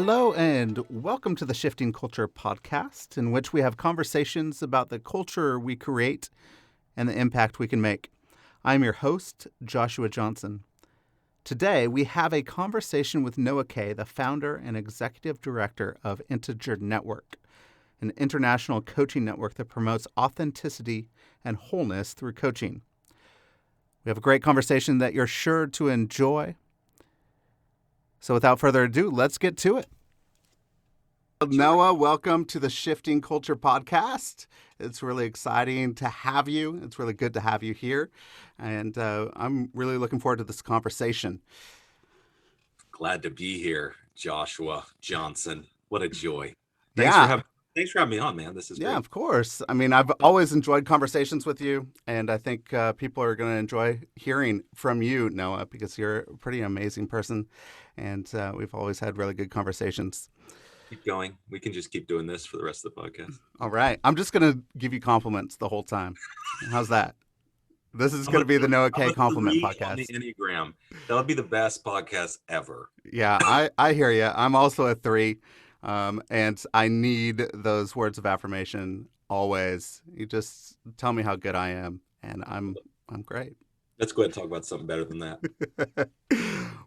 Hello and welcome to the Shifting Culture podcast, in which we have conversations about the culture we create and the impact we can make. I'm your host, Joshua Johnson. Today, we have a conversation with Noah Kaye, the founder and executive director of Integer Network, an international coaching network that promotes authenticity and wholeness through coaching. We have a great conversation that you're sure to enjoy. So without further ado, let's get to it. Noah, welcome to the Shifting Culture podcast. It's really exciting to have you. It's really good to have you here. And I'm really looking forward to this conversation. Glad to be here, Joshua Johnson. What a joy. Thanks for having me on, man. This is great. Yeah, of course. I mean, I've always enjoyed conversations with you, and I think people are going to enjoy hearing from you, Noah, because you're a pretty amazing person, and we've always had really good conversations. Keep going. We can just keep doing this for the rest of the podcast. All right. I'm just going to give you compliments the whole time. How's that? This is going to be the Noah Kaye compliment podcast. On the Enneagram. That would be the best podcast ever. Yeah, I hear you. I'm also a 3. And I need those words of affirmation always. You just tell me how good I am, and I'm great. Let's go ahead and talk about something better than that.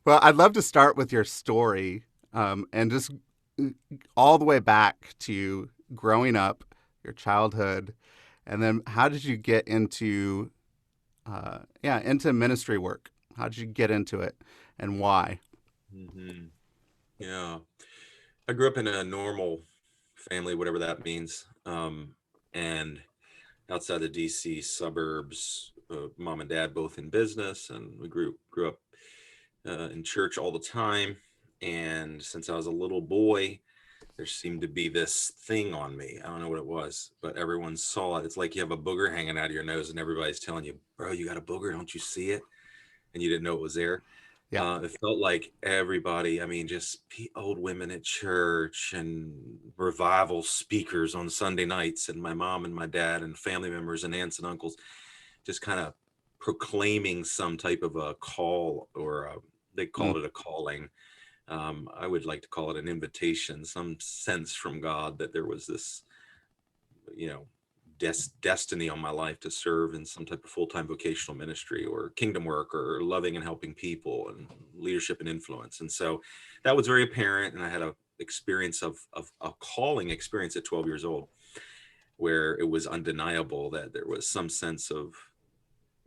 Well, I'd love to start with your story, and just all the way back to growing up, your childhood, and then how did you get into ministry work? How did you get into it, and why? Mm-hmm. Yeah. I grew up in a normal family, whatever that means, and outside the DC suburbs, mom and dad both in business, and we grew up in church all the time. And since I was a little boy, there seemed to be this thing on me. I don't know what it was, but everyone saw it. It's like you have a booger hanging out of your nose, and everybody's telling you, "Bro, you got a booger? Don't you see it?" And you didn't know it was there. Yeah. It felt like everybody, just old women at church and revival speakers on Sunday nights, and my mom and my dad and family members and aunts and uncles just kind of proclaiming some type of a call, or they called it a calling. I would like to call it an invitation, some sense from God that there was this, destiny on my life to serve in some type of full-time vocational ministry or kingdom work or loving and helping people and leadership and influence. And so that was very apparent. And I had a experience of a calling experience at 12 years old, where it was undeniable that there was some sense of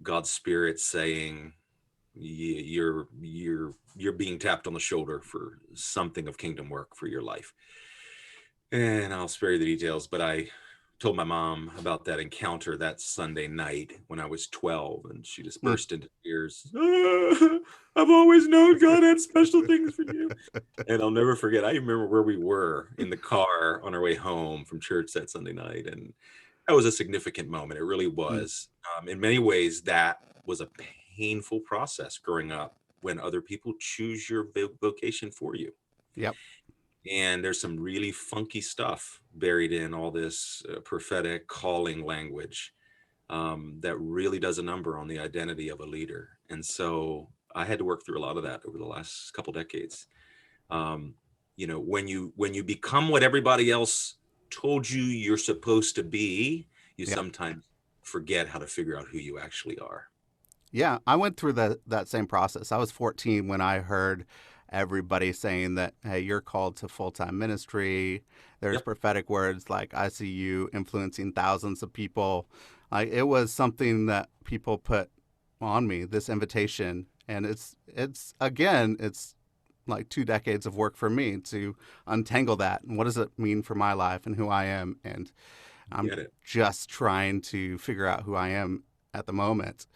God's Spirit saying, you're being tapped on the shoulder for something of kingdom work for your life. And I'll spare you the details, but I told my mom about that encounter that Sunday night when I was 12, and she just burst into tears. I've always known God had special things for you. And I'll never forget, I remember where we were in the car on our way home from church that Sunday night, and that was a significant moment. It really was. In many ways, that was a painful process growing up when other people choose your vocation for you. Yep. And there's some really funky stuff buried in all this prophetic calling language that really does a number on the identity of a leader. And so I had to work through a lot of that over the last couple decades. When you become what everybody else told you you're supposed to be, you sometimes forget how to figure out who you actually are. Yeah, I went through that same process. I was 14 when I heard everybody saying that, hey, you're called to full-time ministry. There's prophetic words like, I see you influencing thousands of people. It was something that people put on me, this invitation. And it's like 2 decades of work for me to untangle that. And what does it mean for my life and who I am? And I'm just trying to figure out who I am at the moment,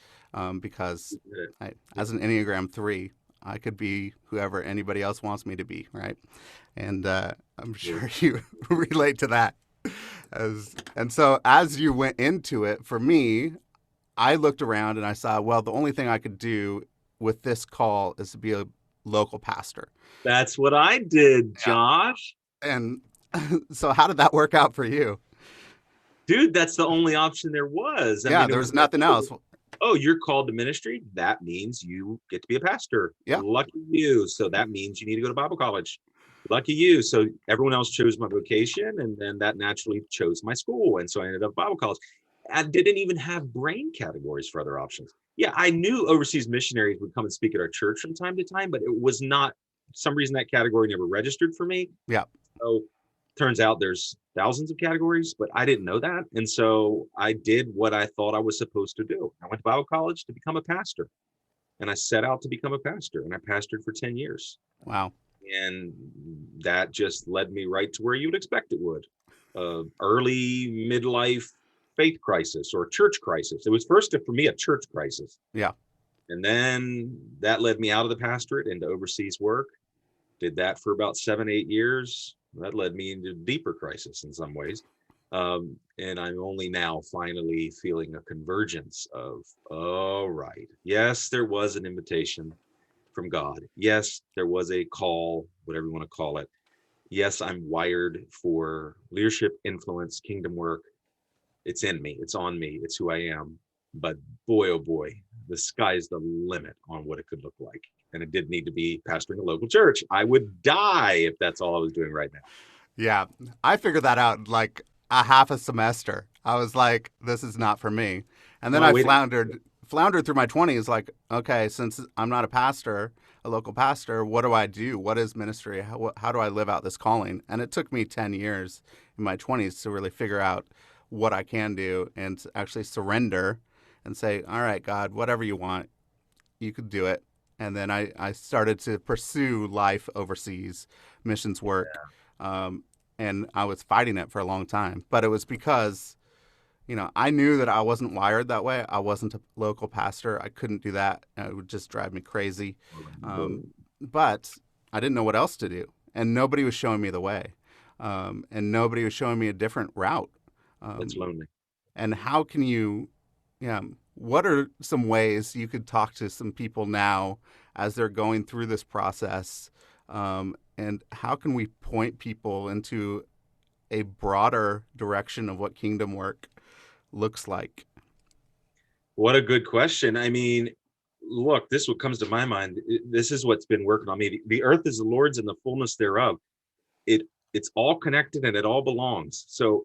because as an Enneagram 3, I could be whoever anybody else wants me to be, right? And I'm sure you relate to that. And so as you went into it, for me, I looked around and I saw, well, the only thing I could do with this call is to be a local pastor. That's what I did, Josh. And so how did that work out for you? Dude, that's the only option there was. There was nothing else. Oh, you're called to ministry. That means you get to be a pastor. Yeah. Lucky you. So that means you need to go to Bible college. Lucky you. So everyone else chose my vocation, and then that naturally chose my school. And so I ended up Bible college. I didn't even have brain categories for other options. Yeah, I knew overseas missionaries would come and speak at our church from time to time, but it was not, for some reason that category never registered for me. Yeah. So turns out there's thousands of categories, but I didn't know that. And so I did what I thought I was supposed to do. I went to Bible college to become a pastor, and I set out to become a pastor, and I pastored for 10 years. Wow. And that just led me right to where you would expect it would. Early midlife faith crisis or church crisis. It was first for me a church crisis. Yeah. And then that led me out of the pastorate into overseas work. Did that for about 7-8 years. That led me into deeper crisis in some ways. And I'm only now finally feeling a convergence of, oh, right. Yes, there was an invitation from God. Yes, there was a call, whatever you want to call it. Yes, I'm wired for leadership, influence, kingdom work. It's in me. It's on me. It's who I am. But boy, oh boy, the sky's the limit on what it could look like. And it did need to be pastoring a local church. I would die if that's all I was doing right now. Yeah. I figured that out in like a half a semester. I was like, this is not for me. And then No, I wait. floundered through my 20s like, okay, since I'm not a pastor, a local pastor, what do I do? What is ministry? How do I live out this calling? And it took me 10 years in my 20s to really figure out what I can do and to actually surrender and say, all right, God, whatever you want, you could do it. And then I started to pursue life overseas, missions work. And I was fighting it for a long time. But it was because, I knew that I wasn't wired that way. I wasn't a local pastor. I couldn't do that. It would just drive me crazy. But I didn't know what else to do. And nobody was showing me the way. And nobody was showing me a different route. It's lonely. And how can you, what are some ways you could talk to some people now as they're going through this process? And how can we point people into a broader direction of what kingdom work looks like? What a good question. I mean, look, this what comes to my mind. This is what's been working on me. The earth is the Lord's and the fullness thereof. It's all connected and it all belongs. So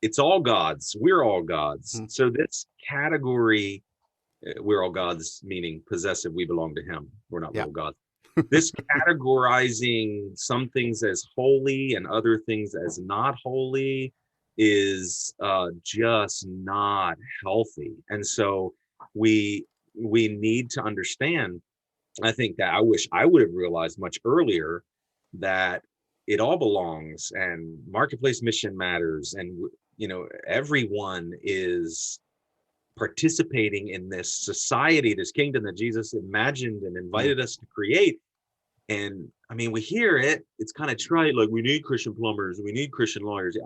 it's all God's. We're all God's. Mm-hmm. So this category, we're all God's, meaning possessive, we belong to him. We're not little gods. This categorizing some things as holy and other things as not holy is just not healthy. And so we need to understand, I think that I wish I would have realized much earlier that it all belongs and marketplace mission matters. And, everyone is participating in this society, this kingdom that Jesus imagined and invited us to create. And I mean, we hear it, it's kind of trite, like we need Christian plumbers, we need Christian lawyers.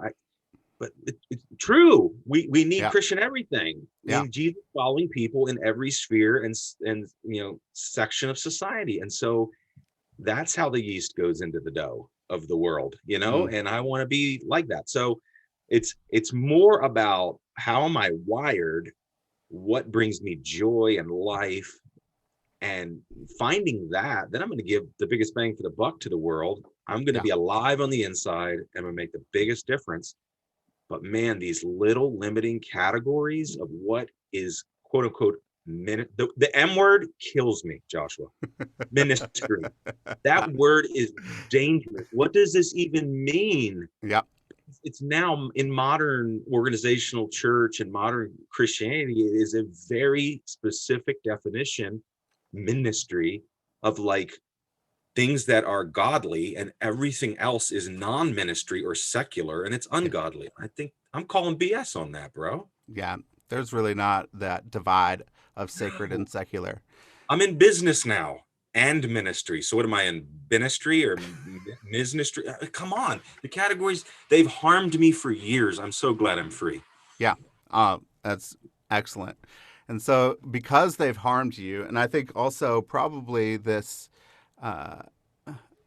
But it's true. We need Christian everything. We need Jesus following people in every sphere and section of society. And so that's how the yeast goes into the dough of the world, and I want to be like that. So it's more about how am I wired, what brings me joy and life, and finding that, then I'm going to give the biggest bang for the buck to the world. I'm going to be alive on the inside and I'm going to make the biggest difference. But man, these little limiting categories of what is quote unquote the M word kills me, Joshua. Ministry. That word is dangerous. What does this even mean? Yeah. It's now in modern organizational church and modern Christianity, it is a very specific definition, ministry, of like things that are godly, and everything else is non-ministry or secular, and it's ungodly. I think I'm calling BS on that, bro. Yeah. There's really not that divide of sacred and secular. I'm in business now and ministry. So what am I in, ministry or ministry? Come on. The categories, they've harmed me for years. I'm so glad I'm free. Yeah. That's excellent. And so because they've harmed you, and I think also probably this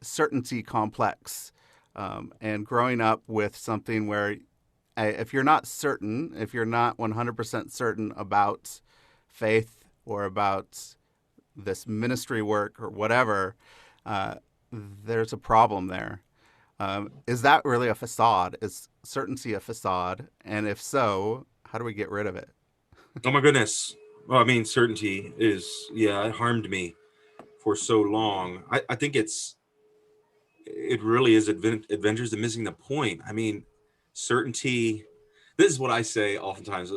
certainty complex, and growing up with something where if you're not certain, if you're not 100% certain about faith or about this ministry work or whatever, there's a problem there. Is that really a facade? Is certainty a facade? And if so, how do we get rid of it? Oh my goodness. Well, I mean, certainty is, yeah, it harmed me for so long. I think it really is adventures and missing the point. I mean, certainty. This is what I say oftentimes.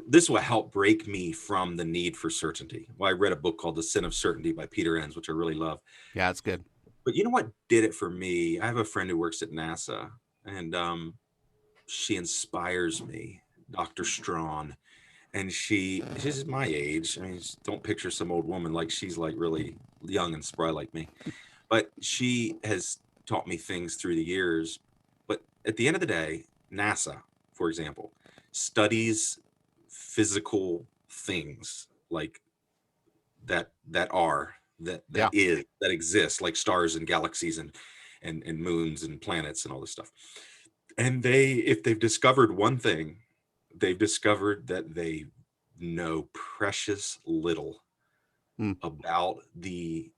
This is what helped break me from the need for certainty. Well, I read a book called The Sin of Certainty by Peter Enns, which I really love. Yeah, it's good. But you know what did it for me? I have a friend who works at NASA, and she inspires me, Dr. Strawn. And she's my age. I mean, don't picture some old woman like she's like really young and spry like me. But she has taught me things through the years. But at the end of the day, NASA, for example, studies physical things like Yeah. that exist, like stars and galaxies and moons and planets and all this stuff. And if they've discovered one thing, they've discovered that they know precious little Mm, about the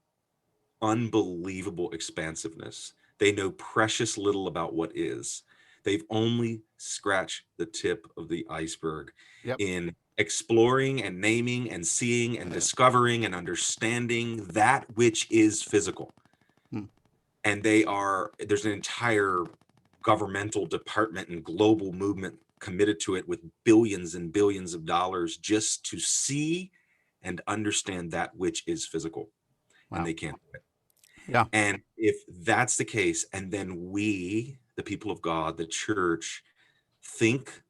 unbelievable expansiveness. They know precious little about what is. They've only scratched the tip of the iceberg yep. in exploring and naming and seeing and discovering and understanding that which is physical. Mm, And there's an entire governmental department and global movement committed to it with billions and billions of dollars just to see and understand that which is physical. And wow. they can't do it. Yeah. And if that's the case, and then we, the people of God, the church, think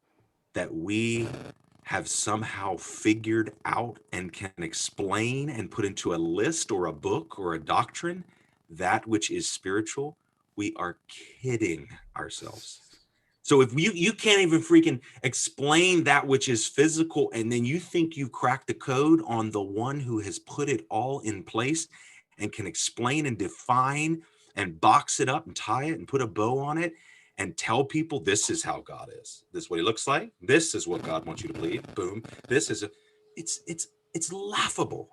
that we have somehow figured out and can explain and put into a list or a book or a doctrine that which is spiritual, we are kidding ourselves. So if you can't even freaking explain that which is physical, and then you think you've cracked the code on the one who has put it all in place and can explain and define and box it up and tie it and put a bow on it and tell people this is how God is. This is what he looks like. This is what God wants you to believe. Boom. This is it's laughable.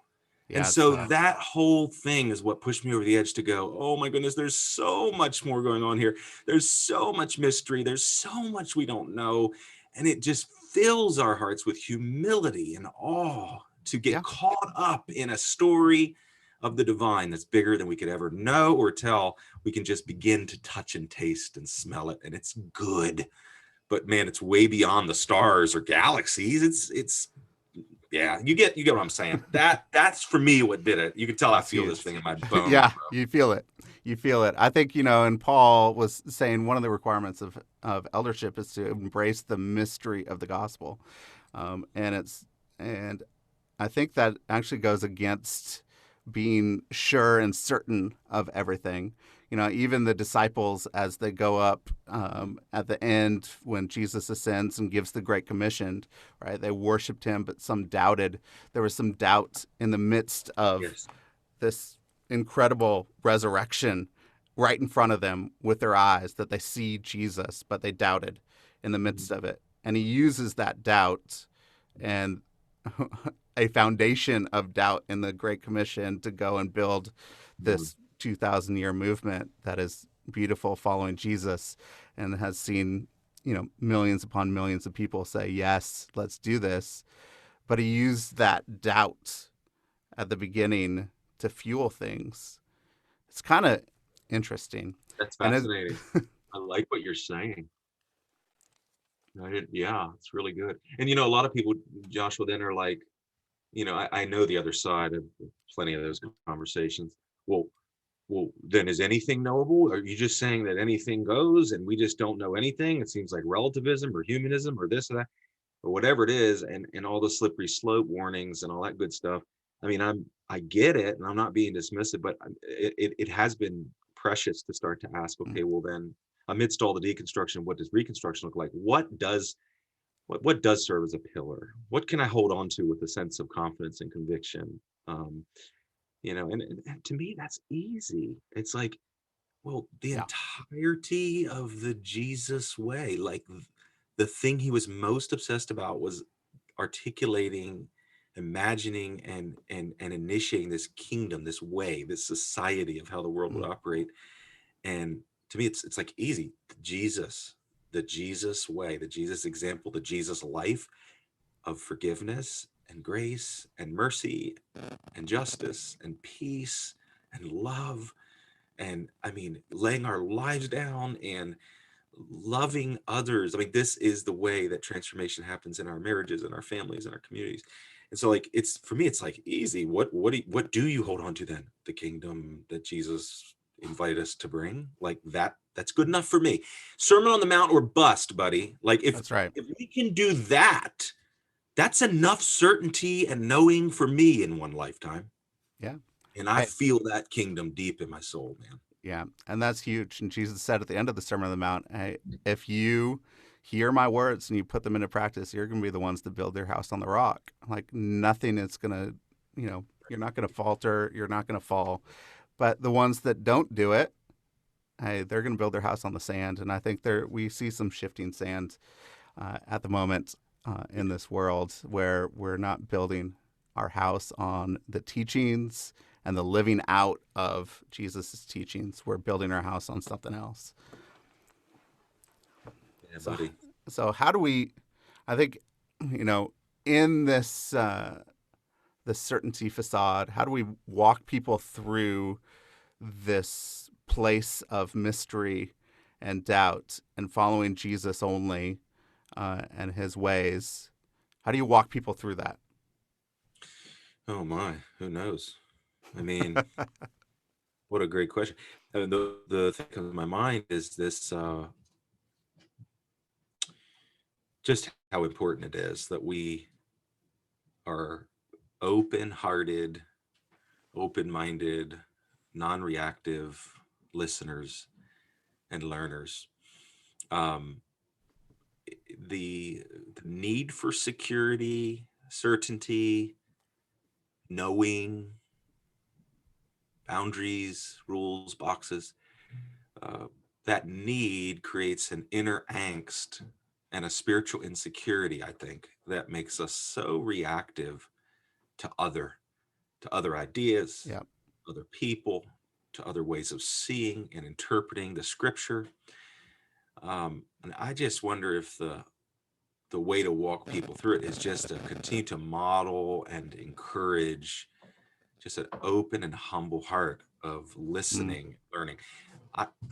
And Yeah, it's so that whole thing is what pushed me over the edge to go, oh my goodness, there's so much more going on here. There's so much mystery. There's so much we don't know. And it just fills our hearts with humility and awe to get yeah. caught up in a story of the divine that's bigger than we could ever know or tell. We can just begin to touch and taste and smell it, and it's good. But man, it's way beyond the stars or galaxies. It's yeah, you get what I'm saying. That's for me what did it. You can tell I That's feel huge. this thing in my bones, Yeah, bro. you feel it. You feel it. I think, and Paul was saying one of the requirements of eldership is to embrace the mystery of the gospel. And and I think that actually goes against being sure and certain of everything. Even the disciples, as they go up at the end when Jesus ascends and gives the Great Commission, right? They worshipped him, but some doubted. There was some doubt in the midst of Yes. this incredible resurrection right in front of them with their eyes, that they see Jesus, but they doubted in the midst of it. And he uses that doubt and a foundation of doubt in the Great Commission to go and build Mhm. this 2,000-year movement that is beautiful, following Jesus, and has seen, millions upon millions of people say, yes, let's do this. But he used that doubt at the beginning to fuel things. It's kind of interesting. That's And fascinating. I like what you're saying. Yeah, it's really good. And a lot of people, Joshua, then are like, I know the other side of plenty of those conversations. Well, then is anything knowable? Are you just saying that anything goes and we just don't know anything? It seems like relativism or humanism or this or that or whatever it is, and all the slippery slope warnings and all that good stuff. I mean, I get it, and I'm not being dismissive, but it has been precious to start to ask, okay, well then, amidst all the deconstruction, what does reconstruction look like? What does serve as a pillar? What can I hold on to with a sense of confidence and conviction? Um, and to me, that's easy. It's like, well, the yeah, entirety of the Jesus way, like the thing he was most obsessed about was articulating, imagining, and initiating this kingdom, this way, this society of how the world would mm, operate. And to me, it's like easy. Jesus, the Jesus way, the Jesus example, the Jesus life of forgiveness and grace and mercy and justice and peace and love. And I mean, laying our lives down and loving others. I mean, this is the way that transformation happens in our marriages, in our families, in our communities. And so, like, it's for me, it's like easy. What do you hold on to then? The kingdom that Jesus invited us to bring, like that. That's good enough for me. Sermon on the Mount or bust, buddy. Like, That's right. if we can do that, that's enough certainty and knowing for me in one lifetime. Yeah. And I Hey, feel that kingdom deep in my soul, man. yeah. And that's huge. And Jesus said at the end of the Sermon on the Mount, hey, if you hear my words and you put them into practice, you're going to be the ones to build their house on the rock. Like nothing is going to, you're not going to falter. You're not going to fall. But the ones that don't do it, hey, they're going to build their house on the sand. And I think we see some shifting sand at the moment in this world where we're not building our house on the teachings and the living out of Jesus' teachings. We're building our house on something else. Yeah, So, buddy. so how do we? I think, in this certainty facade, how do we walk people through this place of mystery and doubt and following Jesus only and His ways? How do you walk people through that? Oh my, who knows? I mean, what a great question. The thing that comes to my mind is this just how important it is that we are open-hearted, open-minded, non-reactive listeners and learners. Um, the need for security, certainty, knowing, boundaries, rules, boxes, uh, that need creates an inner angst and a spiritual insecurity, I think, that makes us so reactive to other ideas, Yeah. other people, to other ways of seeing and interpreting the scripture. And I just wonder if the way to walk people through it is just to continue to model and encourage just an open and humble heart of Mm. listening, learning.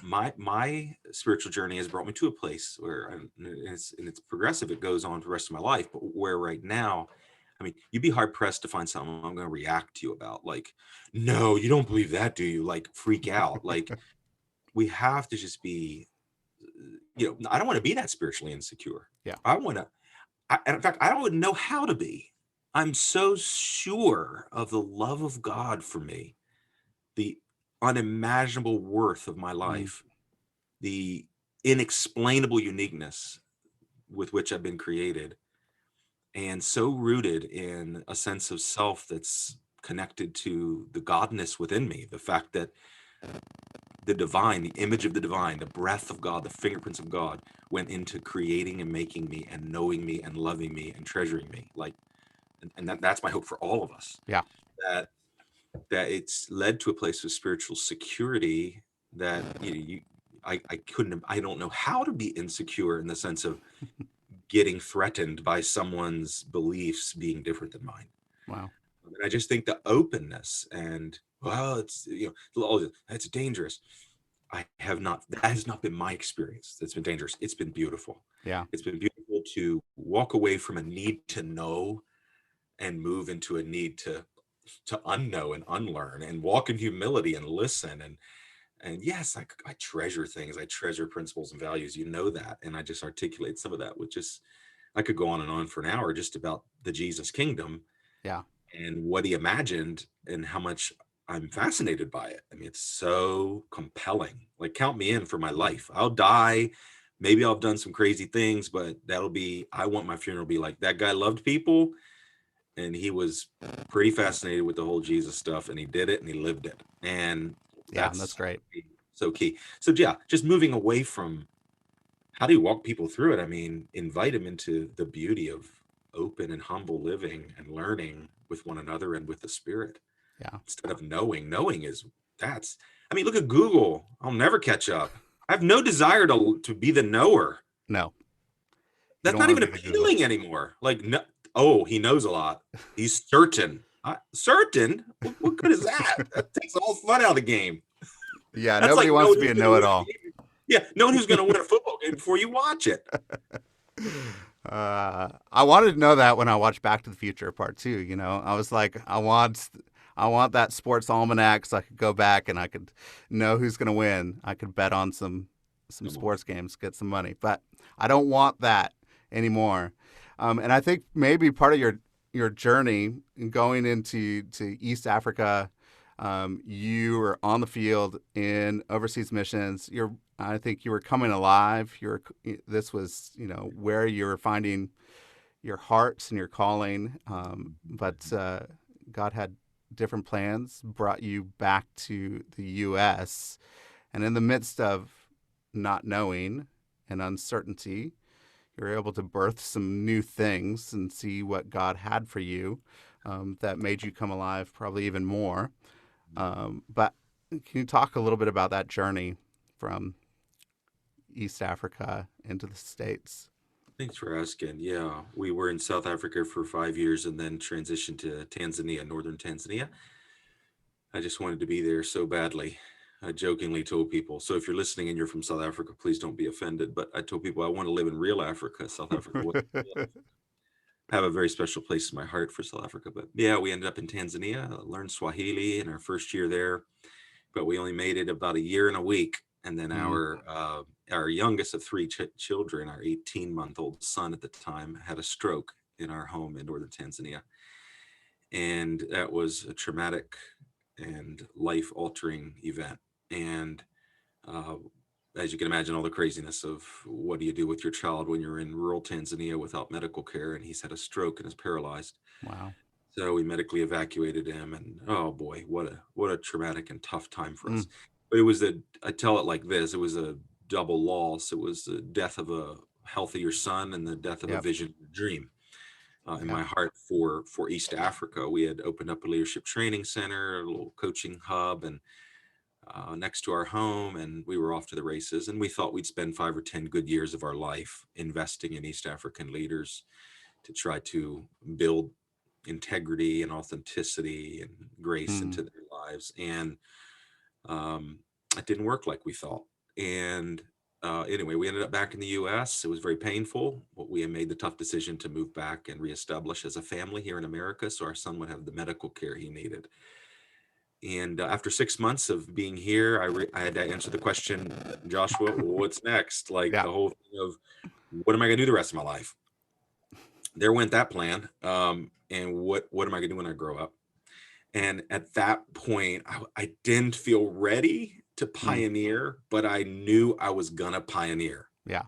My spiritual journey has brought me to a place where and it's progressive. It goes on for the rest of my life, but where right now, I mean, you'd be hard pressed to find something I'm going to react to you about. Like, no, you don't believe that, do you? Like, freak out. Like, we have to just be, I don't want to be that spiritually insecure. Yeah. I want to. In fact, I don't know how to be. I'm so sure of the love of God for me, the unimaginable worth of my Mm. life, the inexplainable uniqueness with which I've been created, and so rooted in a sense of self that's connected to the godness within me, the fact that the divine, the image of the divine, the breath of God, the fingerprints of God went into creating and making me and knowing me and loving me and treasuring me. Like, and that's my hope for all of us. Yeah. That that it's led to a place of spiritual security that I don't know how to be insecure in the sense of getting threatened by someone's beliefs being different than mine. Wow. And I just think the openness and well, it's that's dangerous. That has not been my experience. That's been dangerous. It's been beautiful. Yeah. It's been beautiful to walk away from a need to know and move into a need to unknow and unlearn and walk in humility and listen and yes, I treasure things. I treasure principles and values. You know that, and I just articulate some of that with just I could go on and on for an hour just about the Jesus kingdom Yeah. and what he imagined and how much I'm fascinated by it. I mean, it's so compelling. Like, count me in for my life. I'll die. Maybe I've done some crazy things, but I want my funeral to be like that guy loved people and he was pretty fascinated with the whole Jesus stuff and he did it and he lived it. And Yeah. That's that's great. so key. So, yeah, just moving away from how do you walk people through it? I mean, invite them into the beauty of open and humble living and learning with one another and with the spirit Yeah. instead of knowing. Knowing is that's, I mean, look at Google. I'll never catch up. I have no desire to be the knower. No, you That's don't not want even to be the Google. appealing anymore. Like, no, oh, he knows a lot. He's certain. Certain? What good is that? That takes all the fun out of the game. Yeah, That's nobody like wants to knowing be who's a going to win a know-it-all. game. Yeah, knowing who's going to win a football game before you watch it. I wanted to know that when I watched Back to the Future Part Two. I was like, I want that sports almanac so I could go back and I could know who's going to win. I could bet on some Come on. sports games, get some money. But I don't want that anymore. And I think maybe part of your journey going to East Africa, you were on the field in overseas missions. I think you were coming alive. This was, where you were finding your hearts and your calling. But God had different plans, brought you back to the U.S. And in the midst of not knowing and uncertainty, you were able to birth some new things and see what God had for you, that made you come alive probably even more. But can you talk a little bit about that journey from East Africa into the States? Thanks for asking. Yeah, we were in South Africa for 5 years and then transitioned to Tanzania, northern Tanzania. I just wanted to be there so badly. I jokingly told people, so if you're listening and you're from South Africa, please don't be offended. But I told people I want to live in real Africa. South Africa was I have a very special place in my heart for South Africa. But yeah, we ended up in Tanzania, learned Swahili in our first year there, but we only made it about a year and a week. And then Mm, our youngest of three children, our 18-month-old son at the time, had a stroke in our home in northern Tanzania, and that was a traumatic and life-altering event. And uh, as you can imagine, all the craziness of what do you do with your child when you're in rural Tanzania without medical care, and he's had a stroke and is paralyzed. wow. So we medically evacuated him, and oh boy, what a traumatic and tough time for Mm, us. But it was I tell it like this: it was a double loss. It was the death of a healthier son and the death of a yep. vision, dream. In Yep. my heart for East Africa, we had opened up a leadership training center, a little coaching hub, and next to our home, and we were off to the races. And we thought we'd spend 5 or 10 good years of our life investing in East African leaders to try to build integrity and authenticity and grace Mm, into their lives. And um, it didn't work like we thought. And anyway, we ended up back in the US. It was very painful, but we had made the tough decision to move back and reestablish as a family here in America so our son would have the medical care he needed. And after 6 months of being here, I had to answer the question, Joshua, what's next? Like yeah. the whole thing of what am I going to do the rest of my life? There went that plan. And what am I going to do when I grow up? And at that point, I didn't feel ready to Mm, pioneer, but I knew I was gonna pioneer. yeah.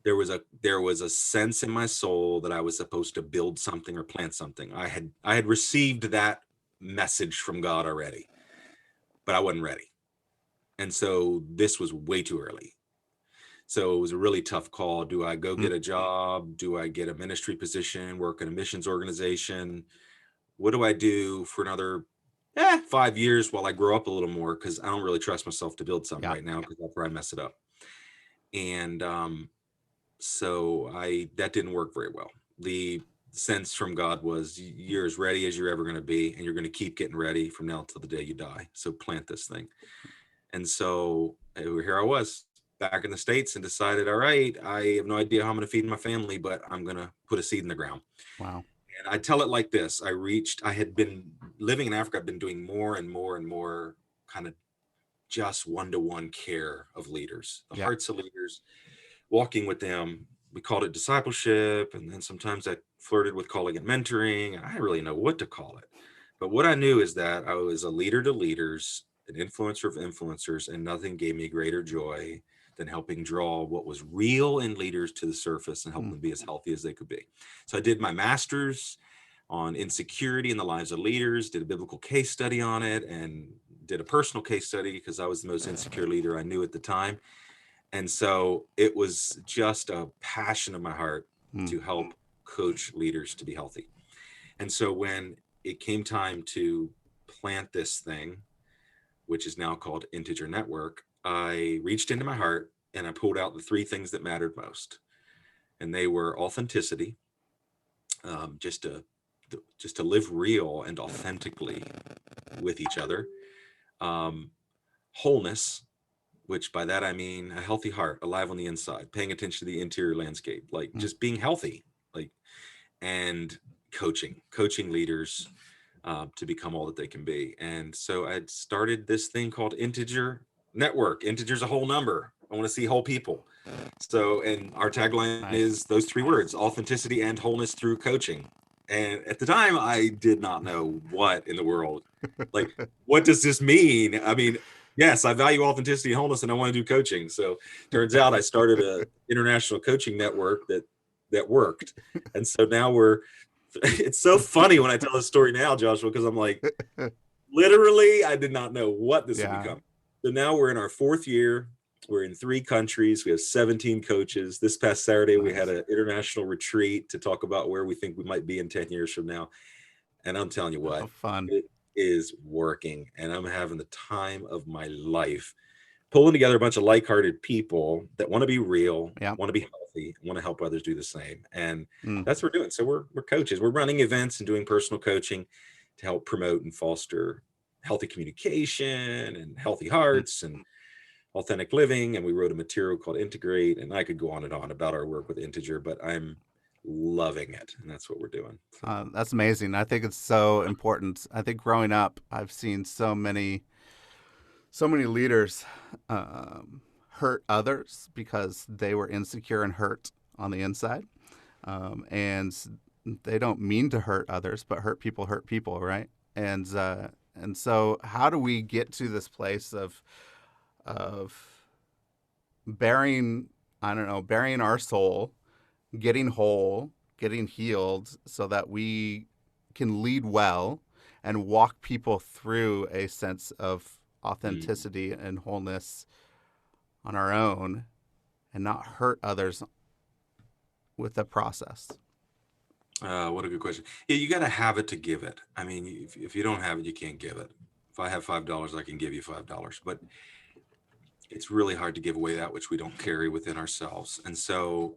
There was a sense in my soul that I was supposed to build something or plant something. I had received that message from God already, but I wasn't ready. And so this was way too early. So it was a really tough call. Do I go Mm, get a job? Do I get a ministry position, work in a missions organization? What do I do for another 5 years while I grow up a little more? Because I don't really trust myself to build something yeah. right now because I'll probably mess it up. And so I that didn't work very well. The sense from God was you're as ready as you're ever going to be, and you're going to keep getting ready from now until the day you die. So plant this thing. And so here I was back in the States and decided, all right, I have no idea how I'm going to feed my family, but I'm going to put a seed in the ground. Wow. And I tell it like this. I had been living in Africa. I've been doing more and more and more kind of just one-to-one care of leaders, the Yeah. hearts of leaders, walking with them. We called it discipleship. And then sometimes I flirted with calling it mentoring. I didn't really know what to call it. But what I knew is that I was a leader to leaders, an influencer of influencers, and nothing gave me greater joy than helping draw what was real in leaders to the surface and help Mm, them be as healthy as they could be. So I did my master's on insecurity in the lives of leaders, did a biblical case study on it, and did a personal case study because I was the most insecure leader I knew at the time. And so it was just a passion of my heart mm, to help coach leaders to be healthy. And so when it came time to plant this thing, which is now called Integer Network, I reached into my heart and I pulled out the three things that mattered most. And they were authenticity, just to live real and authentically with each other. Um, Wholeness, which by that I mean a healthy heart, alive on the inside, paying attention to the interior landscape, like Mm. just being healthy, like, and coaching leaders to become all that they can be. And so I started this thing called Integer Network. Integer's a whole number. I want to see whole people. So, and our tagline Nice. is those three words: authenticity and wholeness through coaching. And at the time, I did not know what in the world, like, what does this mean? I mean, yes, I value authenticity and wholeness, and I want to do coaching. So, turns out I started a international coaching network that worked, and so now we're. It's so funny when I tell this story now, Joshua, because I'm like, literally, I did not know what this would Yeah. become. So now we're in our fourth year. We're in 3 countries. We have 17 coaches. This past Saturday, we had Nice. an international retreat to talk about where we think we might be in 10 years from now. And I'm telling you Oh, what, fun. it is working. And I'm having the time of my life pulling together a bunch of like-hearted people that want to be real, Yeah. want to be healthy, want to help others do the same. And Mm. that's what we're doing. So we're coaches. We're running events and doing personal coaching to help promote and foster healthy communication and healthy Mm. hearts and authentic living. And we wrote a material called Integrate. And I could go on and on about our work with Integer, but I'm loving it. And that's what we're doing. So, That's amazing. I think it's so important. I think growing up, I've seen so many leaders hurt others because they were insecure and hurt on the inside, and they don't mean to hurt others, but hurt people, right? And so, how do we get to this place of bearing, I don't know, bearing our soul, getting whole, getting healed, so that we can lead well and walk people through a sense of mm. authenticity and wholeness on our own and not hurt others with the process. What a good question. Yeah, you got to have it to give it. I mean, if you don't have it, you can't give it. If I have $5, I can give you $5, but it's really hard to give away that which we don't carry within ourselves. And so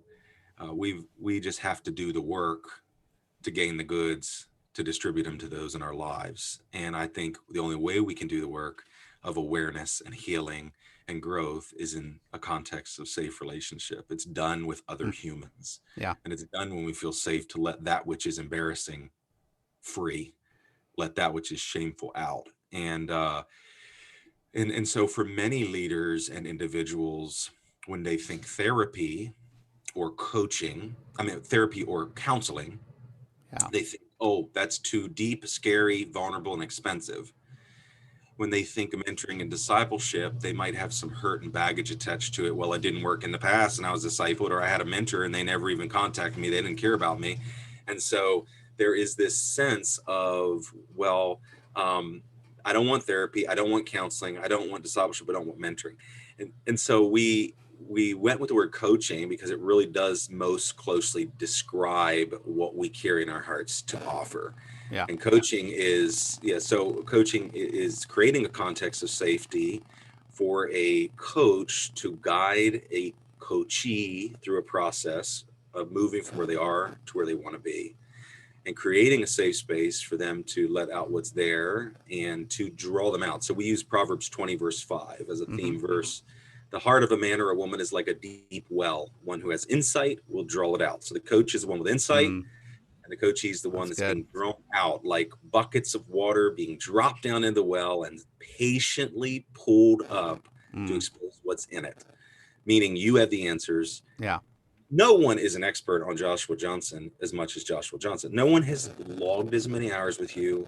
we just have to do the work to gain the goods, to distribute them to those in our lives. And I think the only way we can do the work of awareness and healing and growth is in a context of safe relationship. It's done with other Mm. humans. Yeah. And it's done when we feel safe to let that which is embarrassing free, let that which is shameful out. And so for many leaders and individuals, when they think therapy or coaching, I mean therapy or counseling, Yeah. they think, oh, that's too deep, scary, vulnerable, and expensive. When they think of mentoring and discipleship, they might have some hurt and baggage attached to it. Well, it didn't work in the past and I was discipled, or I had a mentor and they never even contacted me. They didn't care about me. And so there is this sense of, well, I don't want therapy. I don't want counseling. I don't want discipleship. I don't want mentoring. And so we went with the word coaching because it really does most closely describe what we carry in our hearts to offer. Yeah. And coaching is, yeah, so coaching is creating a context of safety for a coach to guide a coachee through a process of moving from where they are to where they want to be, and creating a safe space for them to let out what's there and to draw them out. So we use Proverbs 20 verse 5 as a Mm-hmm. theme verse. The heart of a man or a woman is like a deep well. One who has insight will draw it out. So the coach is the one with insight, Mm. and the coachee is the one That's that's good. being drawn out like buckets of water being dropped down in the well and patiently pulled up to Mm. expose what's in it. Meaning you have the answers. Yeah. No one is an expert on Joshua Johnson as much as Joshua Johnson. No one has logged as many hours with you.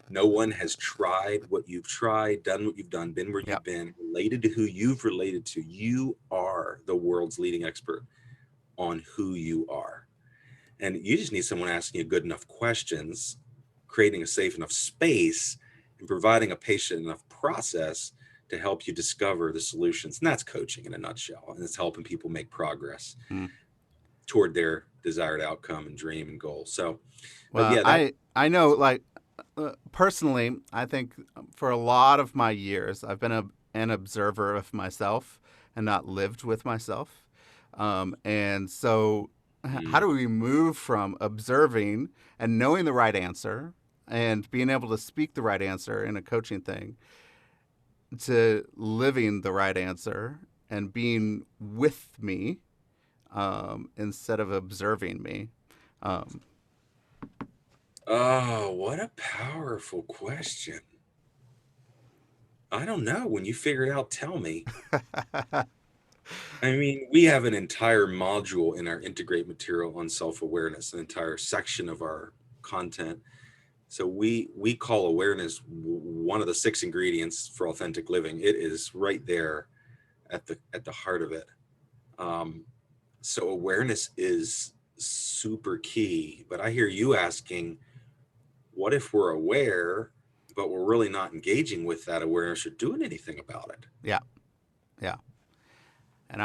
No one has tried what you've tried, done what you've done, been where Yep. you've been, related to who you've related to. You are the world's leading expert on who you are. And you just need someone asking you good enough questions, creating a safe enough space, and providing a patient enough process to help you discover the solutions. And that's coaching in a nutshell. And it's helping people make progress Mm. toward their desired outcome and dream and goal. So, but Well, yeah, that I know, like, personally, I think for a lot of my years, I've been an observer of myself and not lived with myself. And so, how Mm. do we move from observing and knowing the right answer and being able to speak the right answer in a coaching thing to living the right answer and being with me instead of observing me? Um, Oh, what a powerful question. I don't know. When you figure it out, tell me. I mean, we have an entire module in our integrate material on self-awareness, an entire section of our content. So we call awareness one of the 6 ingredients for authentic living. It is right there at the heart of it. Um, so awareness is super key. But I hear you asking, what if we're aware, but we're really not engaging with that awareness or doing anything about it? yeah, yeah. And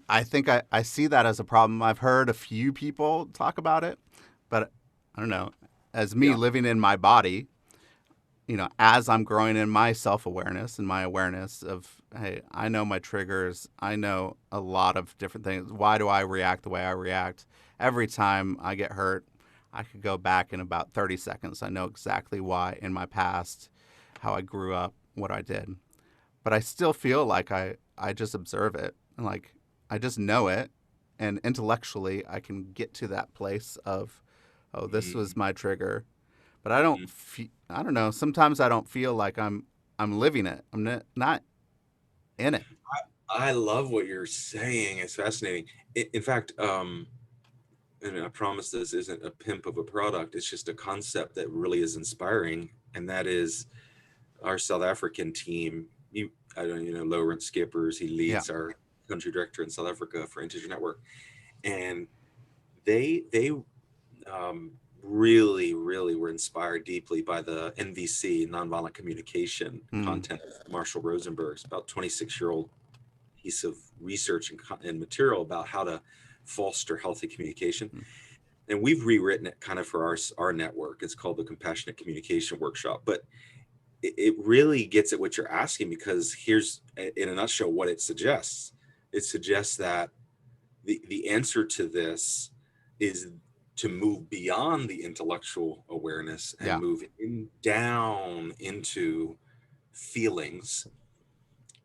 I think I see that as a problem. I've heard a few people talk about it, but I don't know. As me Yeah. living in my body, as I'm growing in my self awareness and my awareness of, hey, I know my triggers. I know a lot of different things. Why do I react the way I react? Every time I get hurt, I could go back in about 30 seconds. I know exactly why in my past, how I grew up, what I did. But I still feel like I just observe it and like I just know it. And intellectually, I can get to that place of, oh, this was Mhm. my trigger, but I don't. I don't know. Sometimes I don't feel like I'm living it. I'm not in it. I love what you're saying. It's fascinating. In fact, and I promise this isn't a pimp of a product. It's just a concept that really is inspiring, and that is our South African team. I don't, Lawrence Skippers. He Yeah. leads our country director in South Africa for Integer Network, and they um, really, really were inspired deeply by the NVC, nonviolent communication Mm, content of Marshall Rosenberg's about 26-year-old piece of research and material about how to foster healthy communication. mm, And we've rewritten it kind of for our network. It's called the Compassionate Communication Workshop. But it really gets at what you're asking, because here's, in a nutshell, what it suggests. It suggests that the answer to this is to move beyond the intellectual awareness and yeah. move down into feelings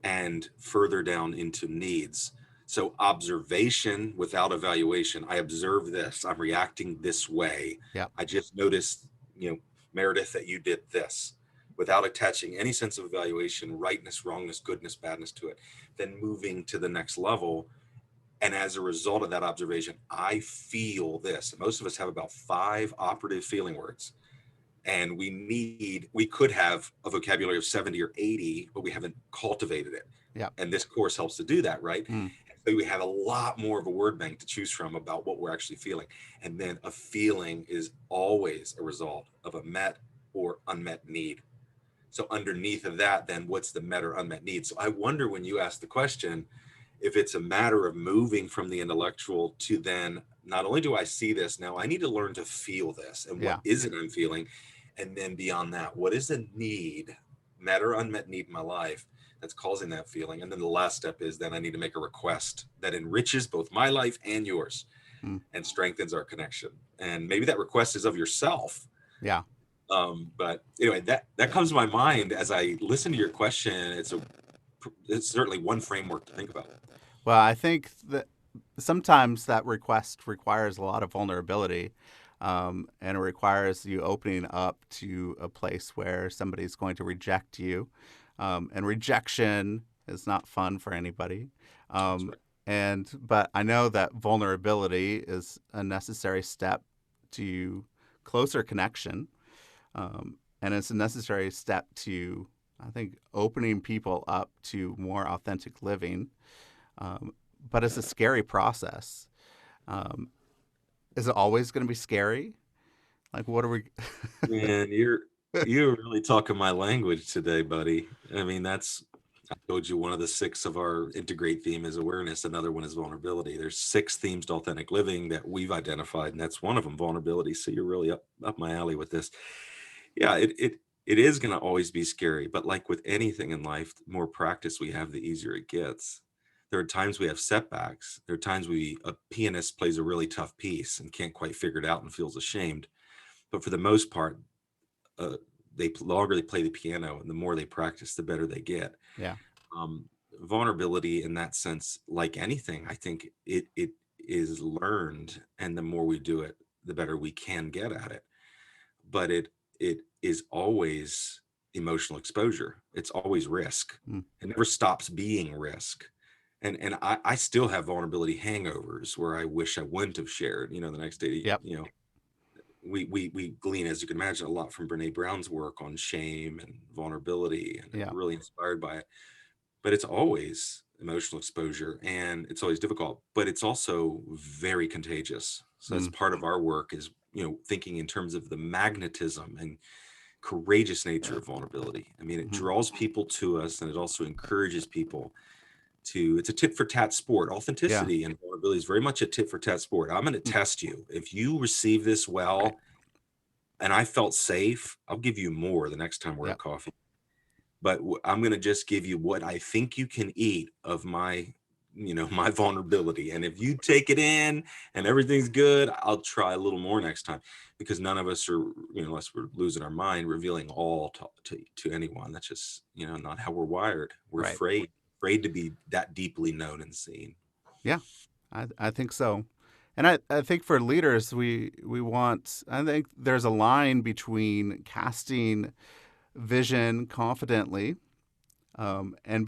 and further down into needs. So observation without evaluation. I observe this. I'm reacting this way. Yeah. I just noticed, Meredith, that you did this, without attaching any sense of evaluation, rightness, wrongness, goodness, badness to it. Then moving to the next level. And as a result of that observation, I feel this. Most of us have about 5 operative feeling words, and we could have a vocabulary of 70 or 80, but we haven't cultivated it. Yeah. And this course helps to do that, right? Mm, So we have a lot more of a word bank to choose from about what we're actually feeling. And then a feeling is always a result of a met or unmet need. So underneath of that, then what's the met or unmet need? So I wonder, when you ask the question, if it's a matter of moving from the intellectual to, then not only do I see this, now I need to learn to feel this, and what yeah. is it I'm feeling? And then beyond that, what is the need, met or unmet need in my life that's causing that feeling? And then the last step is, then I need to make a request that enriches both my life and yours Mm, and strengthens our connection. And maybe that request is of yourself. yeah. But anyway, that comes to my mind as I listen to your question. It's certainly one framework to think about. Well, I think that sometimes that request requires a lot of vulnerability. And it requires you opening up to a place where somebody's going to reject you. And rejection is not fun for anybody. That's Um, right. but I know that vulnerability is a necessary step to closer connection. And it's a necessary step to, I think, opening people up to more authentic living. Um, but it's a scary process. Um, is it always going to be scary? Like, what are we? Man, you're really talking my language today, buddy. I mean, I told you one of the 6 of our integrate theme is awareness. Another one is vulnerability. There's 6 themes to authentic living that we've identified, and that's one of them, vulnerability. So you're really up my alley with this. Yeah, It is going to always be scary, but like with anything in life, the more practice we have, the easier it gets. There are times we have setbacks. There are times a pianist plays a really tough piece and can't quite figure it out and feels ashamed. But for the most part, uh, the longer they play the piano and the more they practice, the better they get. Yeah. Um, Vulnerability in that sense, like anything, I think it is learned, and the more we do it, the better we can get at it. But it is always emotional exposure. It's always risk. Mm. It never stops being risk. And I still have vulnerability hangovers where I wish I wouldn't have shared. The next day, Yep. we glean, as you can imagine, a lot from Brene Brown's work on shame and vulnerability, and Yeah. really inspired by it. But it's always emotional exposure, and it's always difficult, but it's also very contagious. So that's Mm. part of our work, is thinking in terms of the magnetism and courageous nature of vulnerability. I mean, it Mhm. draws people to us, and it also encourages people to. It's a tit for tat sport. Yeah. Authenticity and vulnerability is very much a tit for tat sport. I'm going to Mm. test you. If you receive this Right. well and I felt safe, I'll give you more the next time we're at Yep. coffee. But I'm going to just give you what I think you can eat of my my vulnerability. And if you take it in and everything's good, I'll try a little more next time, because none of us are, unless we're losing our mind, revealing all to anyone. That's just, not how we're wired. We're Right. afraid to be that deeply known and seen. Yeah. I think so. And I think for leaders, I think there's a line between casting vision confidently, and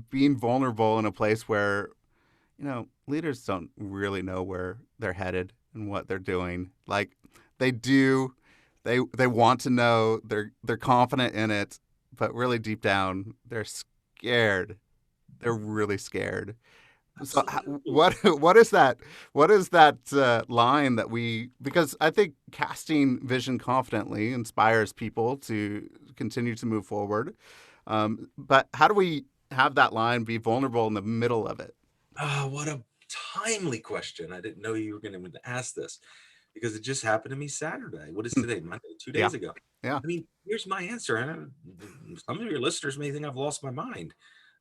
being vulnerable in a place where, leaders don't really know where they're headed and what they're doing. Like they do, they want to know, they're confident in it, but really deep down, they're scared. They're really scared. So Absolutely. what is that line that because I think casting vision confidently inspires people to continue to move forward. But how do we have that line be vulnerable in the middle of it? What a timely question. I didn't know you were going to ask this, because it just happened to me Saturday. What is Hmm. today? Monday, two Yeah, days ago. yeah, I mean, here's my answer. And some of your listeners may think I've lost my mind.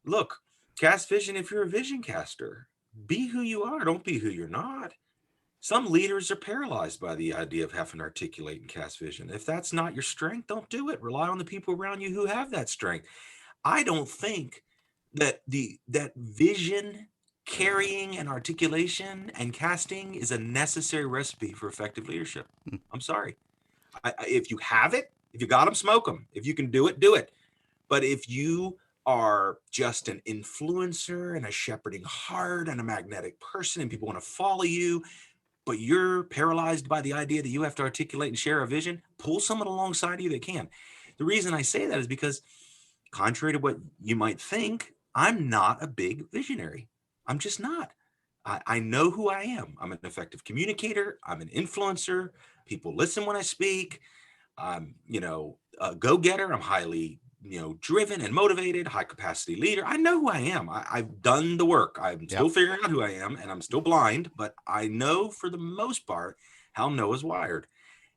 Look, cast vision if you're a vision caster. Be who you are. Don't be who you're not. Some leaders are paralyzed by the idea of having to articulate and cast vision. If that's not your strength, don't do it. Rely on the people around you who have that strength. I don't think that vision carrying and articulation and casting is a necessary recipe for effective leadership. mm, I'm sorry. If you have it, if you got them, smoke them. If you can do it, do it. But if you are just an influencer and a shepherding heart and a magnetic person and people want to follow you, but you're paralyzed by the idea that you have to articulate and share a vision, pull someone alongside you that can. The reason I say that is because, contrary to what you might think, I'm not a big visionary. I'm just not. I know who I am. I'm an effective communicator. I'm an influencer. People listen when I speak. I'm, a go-getter. I'm highly, driven and motivated, high capacity leader. I know who I am. I've done the work. I'm yep, still figuring out who I am, and I'm still blind, but I know for the most part how Noah's wired.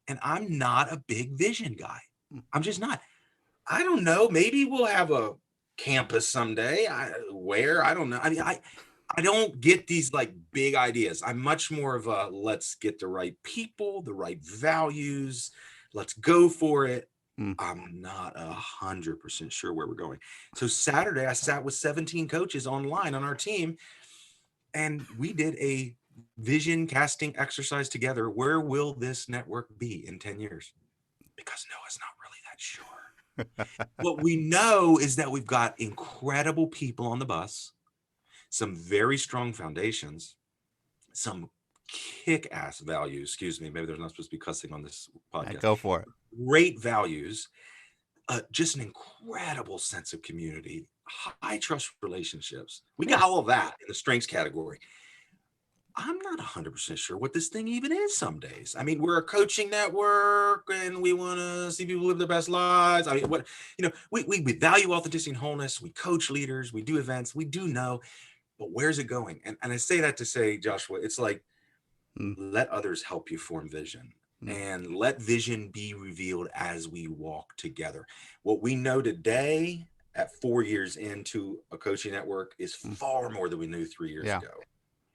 And I'm not a big vision guy. mm, I'm just not. I don't know. Maybe we'll have a campus someday. Where? I don't know. I mean, I don't get these like big ideas. I'm much more of a, let's get the right people, the right values. Let's go for it. mm, I'm not 100% sure where we're going. So Saturday, I sat with 17 coaches online on our team, and we did a vision casting exercise together. Where will this network be in 10 years? Because Noah's not really that sure. What we know is that we've got incredible people on the bus, some very strong foundations, some kick-ass values. Excuse me, maybe there's not supposed to be cussing on this I podcast. go for it. Great values, just an incredible sense of community, high trust relationships. We got Yeah, all of that in the strengths category. I'm not 100% sure what this thing even is some days. I mean, we're a coaching network and we want to see people live their best lives. I mean, we value authenticity and wholeness. We coach leaders, we do events, we do know, but where's it going? And I say that to say, Joshua, it's like, mm, let others help you form vision. Mm. and let vision be revealed as we walk together. What we know today at 4 years into a coaching network is Mm. far more than we knew 3 years Yeah. ago.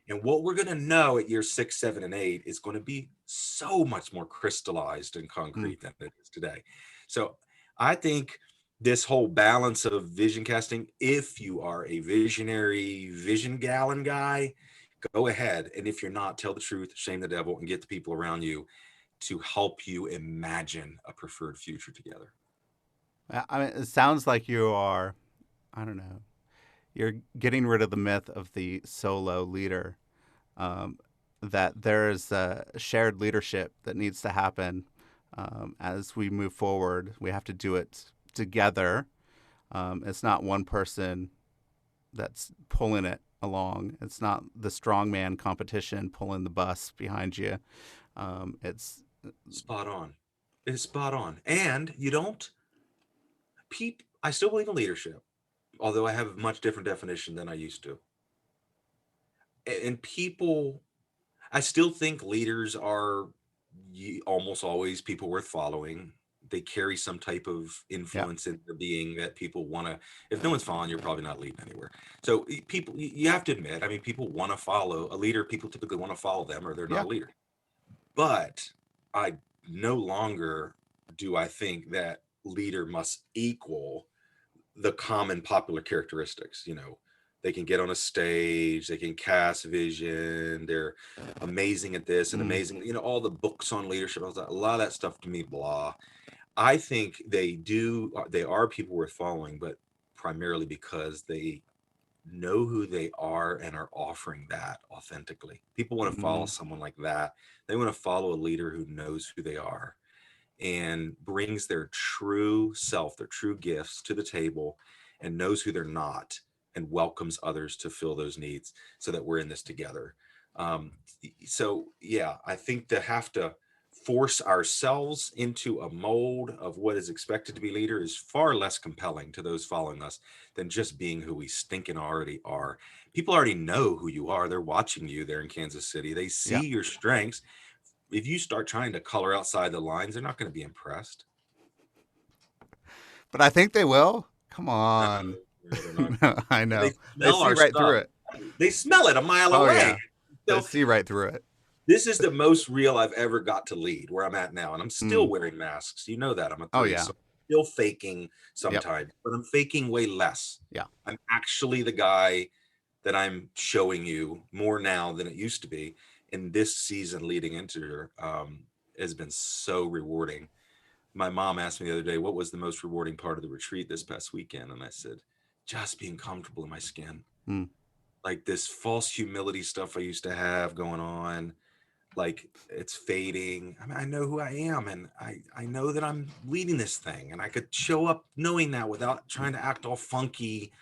And what we're going to know at year 6, 7, and 8 is going to be so much more crystallized and Mm. concrete than it is today. So I think this whole balance of vision casting, if you are a visionary vision gallon guy, go ahead. And if you're not, tell the truth, shame the devil, and get the people around you to help you imagine a preferred future together. I mean, it sounds like you are, I don't know, you're getting rid of the myth of the solo leader. Um, that there is a shared leadership that needs to happen as we move forward. We have to do it together. It's not one person that's pulling it along. It's not the strongman competition pulling the bus behind you. It's Spot on. It's spot on. And you don't, I still believe in leadership, although I have a much different definition than I used to. And people, I still think leaders are almost always people worth following. They carry some type of yeah, influence in their being that people want to. If no one's following, you're probably not leading anywhere. So people, you have to admit, I mean, people want to follow a leader. People typically want to follow them, or they're not yeah, a leader. But I no longer do I think that leader must equal the common popular characteristics. They can get on a stage, they can cast vision, they're amazing at this and mm, amazing, all the books on leadership, a lot of that stuff to me, blah. I think they are people worth following, but primarily because they know who they are and are offering that authentically. People want to follow mm, someone like that. They want to follow a leader who knows who they are and brings their true self, their true gifts to the table, and knows who they're not, and welcomes others to fill those needs so that we're in this together. Um, so, yeah, I think to have to force ourselves into a mold of what is expected to be leader is far less compelling to those following us than just being who we stinking already are. People already know who you are. They're watching you there in Kansas City. They yeah. see your strengths. If you start trying to color outside the lines, they're not going to be impressed. But I think they will. Come No, on. they're not. I They know. They smell see our right through stuff. it. They smell it a mile Oh away. yeah. They So see right through it. this is the most real I've ever got to lead where I'm at now. And I'm still Mm. wearing masks. You know that I'm a Oh three. yeah. So I'm still faking Yep. sometimes, but I'm faking way less. Yeah. I'm actually the guy that I'm showing you more now than it used to be. And this season leading into has been so rewarding. My mom asked me the other day, what was the most rewarding part of the retreat this past weekend? And I said, just being comfortable in my skin. Mm. Like this false humility stuff I used to have going on, like it's fading. I mean, I know who I am, and I know that I'm leading this thing, and I could show up knowing that without trying to act all funky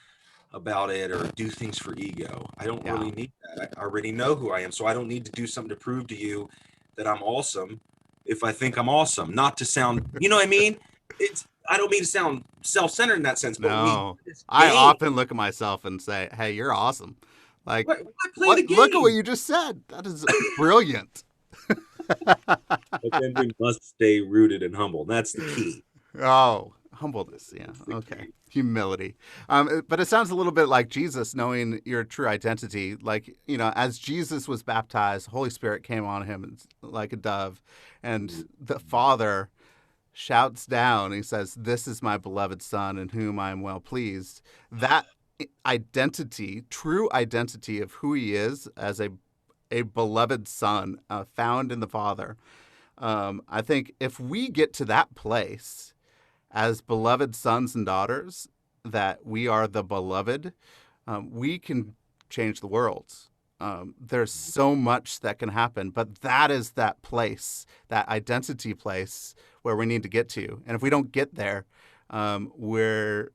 about it or do things for ego. I don't Yeah. really need that. I already know who I am, so I don't need to do something to prove to you that I'm awesome if I think I'm awesome. Not to sound, you know what I mean? It's I don't mean to sound self-centered in that sense, but we No. this I game. often look at myself and say, "Hey, you're awesome." Like, Why play what? the Look at what game? you just said. That is brilliant. But then we must stay rooted and humble. That's the key. Oh, humbleness. Yeah. That's the Okay. key. Humility. But it sounds a little bit like Jesus knowing your true identity. Like, as Jesus was baptized, Holy Spirit came on him like a dove, and the Father shouts down. He says, "This is my beloved Son in whom I am well pleased." That identity, true identity of who he is as a beloved Son found in the Father. I think if we get to that place as beloved sons and daughters, that we are the beloved, we can change the world. There's so much that can happen, but that is that place, that identity place where we need to get to. And if we don't get there, we're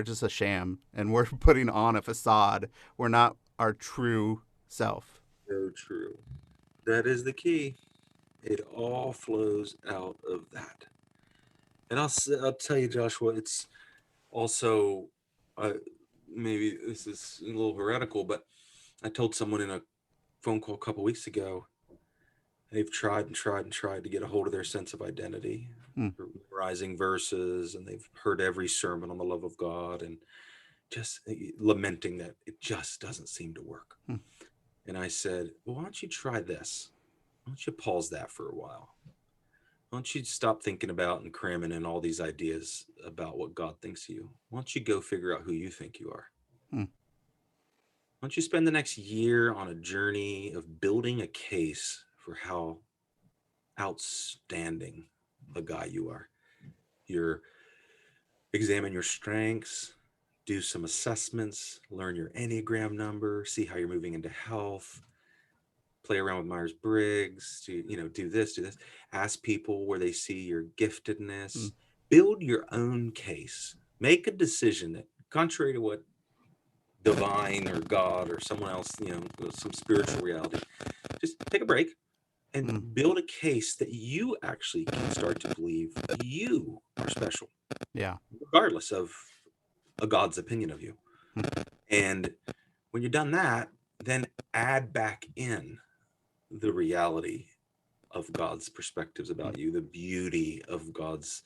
just a sham, and we're putting on a facade. We're not our true self. So true. That is the key. It all flows out of that. And I'll tell you, Joshua, it's also uh, maybe this is a little heretical, but I told someone in a phone call a couple weeks ago, They've tried and tried and tried to get a hold of their sense of identity, Mm, memorizing verses, and they've heard every sermon on the love of God and just lamenting that it just doesn't seem to work. mm, And I said, well, why don't you try this? Why don't you pause that for a while? Why don't you stop thinking about and cramming in all these ideas about what God thinks of you? Why don't you go figure out who you think you are? mm, Why don't you spend the next year on a journey of building a case for how outstanding a guy you are? You're examine your strengths, do some assessments, learn your Enneagram number, see how you're moving into health, play around with Myers-Briggs, do this, do this. Ask people where they see your mm. giftedness. Build your own case. Make a decision that, contrary to what divine or God or someone else, some spiritual reality, just take a break and Mm. build a case that you actually can start to believe you are special, Yeah. regardless of a God's opinion of you. Mm, And when you're done that, then add back in the reality of God's perspectives mm. about you, the beauty of God's,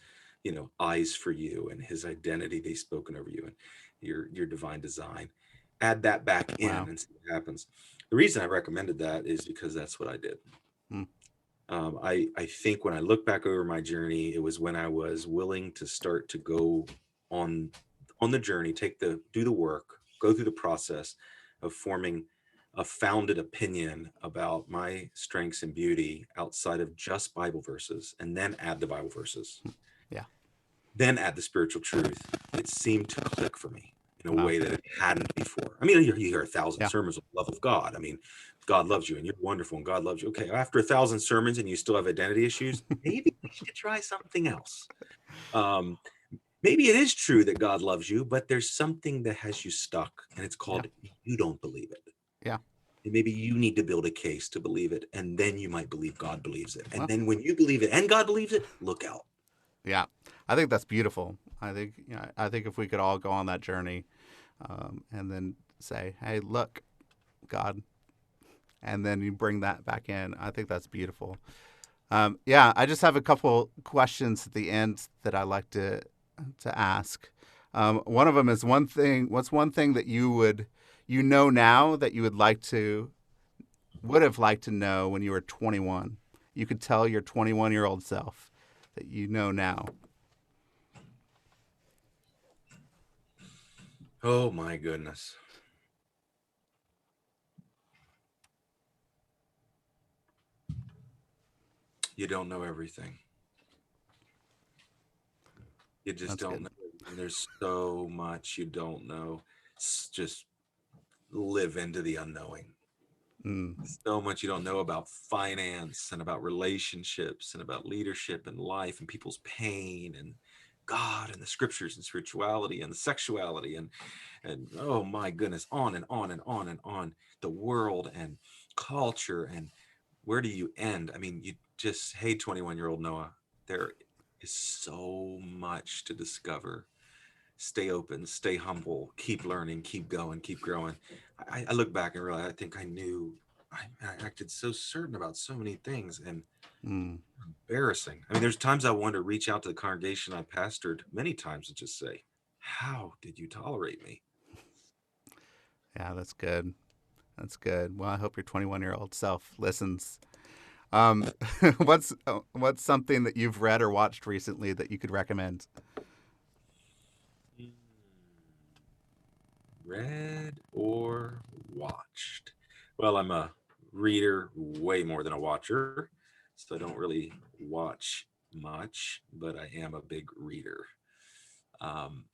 eyes for you and his identity they've spoken over you and your divine design. Add that back in Wow. and see what happens. The reason I recommended that is because that's what I did. Mm, I think when I look back over my journey, it was when I was willing to start to go on on the journey, do the work, go through the process of forming a founded opinion about my strengths and beauty outside of just Bible verses, and then add the Bible verses, mm. Yeah. then add the spiritual truth. It seemed to click for me in a Wow. way that it hadn't before. I mean, you hear 1,000 Yeah. sermons on the love of God. I mean, God loves you and you're wonderful and God loves you. Okay, after 1,000 sermons and you still have identity issues, maybe we should try something else. Um, Maybe it is true that God loves you, but there's something that has you stuck, and it's Yeah. called you don't believe it. Yeah. And maybe you need to build a case to believe it, and then you might believe God believes it. And Well, then when you believe it and God believes it, look out. yeah. I think that's beautiful. I think if we could all go on that journey, and then say, "Hey, look, God," and then you bring that back in. I think that's beautiful. Yeah, I just have a couple questions at the end that I like to ask. One of them is one thing. What's one thing that you know now that you would have liked to know when you were 21? You could tell your 21-year-old self that you know now. Oh my goodness. You don't know everything. You just That's don't good. know. And there's so much you don't know. Just live into the unknowing. Mm, So much you don't know about finance and about relationships and about leadership and life and people's pain and God and the scriptures and spirituality and the sexuality and oh my goodness, on and on and on and on. The world and culture, and where do you end? I mean, you just, hey, 21-year-old Noah, there is so much to discover. Stay open, stay humble, keep learning, keep going, keep growing. I look back and realize I think I knew I acted so certain about so many things, and mm, embarrassing. I mean, there's times I want to reach out to the congregation I pastored many times and just say, how did you tolerate me? yeah, that's good. That's good. Well, I hope your 21-year-old self listens. What's something that you've read or watched recently that you could recommend? Hmm. Read or watched? Well, I'm a reader way more than a watcher, so I don't really watch much, but I am a big reader. Um,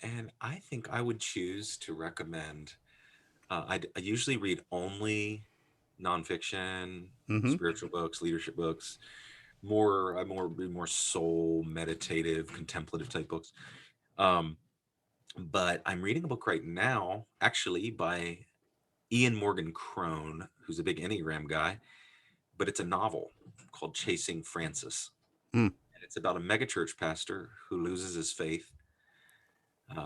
and I think I would choose to recommend. I usually read only nonfiction, Mm-hmm. spiritual books, leadership books, more soul, meditative, contemplative type books. Um, but I'm reading a book right now, actually by Ian Morgan Crone, who's a big Enneagram guy, but it's a novel called Chasing Francis. Mm, And it's about a megachurch pastor who loses his faith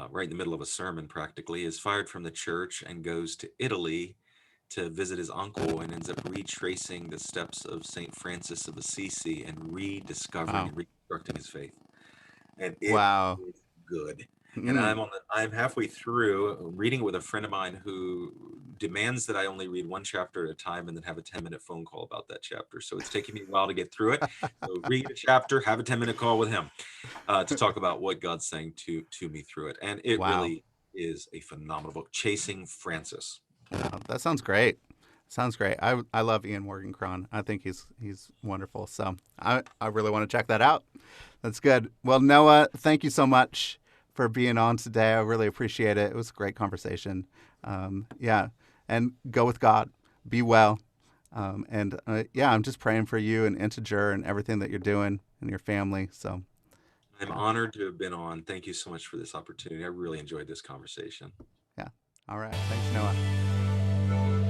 right in the middle of a sermon, practically, is fired from the church and goes to Italy to visit his uncle and ends up retracing the steps of St. Francis of Assisi and rediscovering Wow. and reconstructing his faith. And it Wow. is good. And Mm. I'm halfway through reading it with a friend of mine who demands that I only read one chapter at a time and then have a 10-minute phone call about that chapter. So it's taking me a while to get through it. So read a chapter, have a 10-minute call with him to talk about what God's saying to me through it. And it Wow. really is a phenomenal book, Chasing Francis. Wow. That sounds great. Sounds great. I love Ian Morgan Cron. I think he's wonderful. So I really want to check that out. That's good. Well, Noah, thank you so much for being on today. I really appreciate it. It was a great conversation. Yeah, and go with God. Be well. And yeah, I'm just praying for you and Integer and everything that you're doing and your family. So I'm honored to have been on. Thank you so much for this opportunity. I really enjoyed this conversation. yeah. All right. Thanks, Noah.